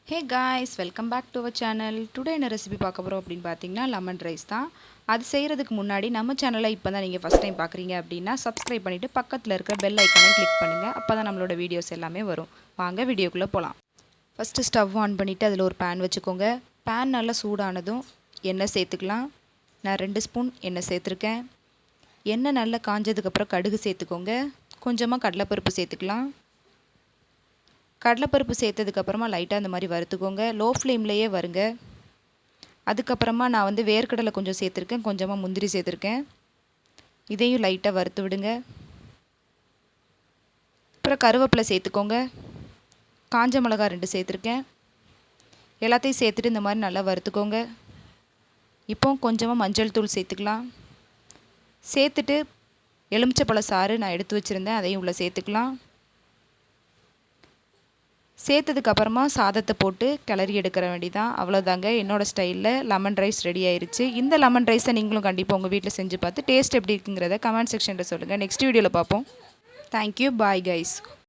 Hey guys, welcome back to our channel. Today என்ன recipe பார்க்க போகிறோம் அப்படின்னு பார்த்தீங்கன்னா லெமன் ரைஸ் தான். அது செய்கிறதுக்கு முன்னாடி நம்ம சேனலை இப்போ தான் நீங்கள் ஃபஸ்ட் டைம் பார்க்குறீங்க அப்படின்னா சப்ஸ்கிரைப் பண்ணிவிட்டு பக்கத்தில் இருக்கிற பெல் ஐக்கானை கிளிக் பண்ணுங்கள். அப்போ தான் நம்மளோட வீடியோஸ் எல்லாமே வரும். வாங்க வீடியோக்குள்ளே போகலாம். ஃபஸ்ட்டு ஸ்டவ் ஆன் பண்ணிவிட்டு அதில் ஒரு பேன் வச்சுக்கோங்க. பேன் நல்லா சூடானதும் எண்ணெய் சேர்த்துக்கலாம். நான் 2 ஸ்பூன் எண்ணெய் சேர்த்துருக்கேன். எண்ணெய் நல்லா காஞ்சதுக்கப்புறம் கடுகு சேர்த்துக்கோங்க. கொஞ்சமாக கடலைப்பருப்பு சேர்த்துக்கலாம். கடலைப்பருப்பு சேர்த்ததுக்கப்புறமா லைட்டாக அந்த மாதிரி வறுத்துக்கோங்க. லோ ஃப்ளேம்லேயே வருங்க. அதுக்கப்புறமா நான் வந்து வேர்க்கடலை கொஞ்சம் சேர்த்துருக்கேன், கொஞ்சமாக முந்திரி சேர்த்துருக்கேன். இதையும் லைட்டாக வறுத்து விடுங்க. அப்புறம் கருவேப்பிலை சேர்த்துக்கோங்க. காஞ்ச மிளகா 2 சேர்த்துருக்கேன். எல்லாத்தையும் சேர்த்துட்டு இந்த மாதிரி நல்லா வறுத்துக்கோங்க. இப்போ கொஞ்சமாக மஞ்சள் தூள் சேர்த்துக்கலாம். சேர்த்துட்டு எலுமிச்சப்பழ சாறு நான் எடுத்து வச்சுருந்தேன், அதையும் உள்ளே சேர்த்துக்கலாம். சேர்த்ததுக்கப்புறமா சாதத்தை போட்டு கிளறி எடுக்கிற வேண்டிதான். அவ்வளோதாங்க, என்னோடய ஸ்டைலில் லெமன் ரைஸ் ரெடி ஆயிடுச்சு. இந்த லெமன் ரைஸை நீங்களும் கண்டிப்பாக உங்கள் வீட்டில் செஞ்சு பார்த்து டேஸ்ட் எப்படி இருக்குங்கிறத கமெண்ட் செக்ஷனில் சொல்லுங்கள். நெக்ஸ்ட் வீடியோவில் பார்ப்போம். Thank you, bye guys.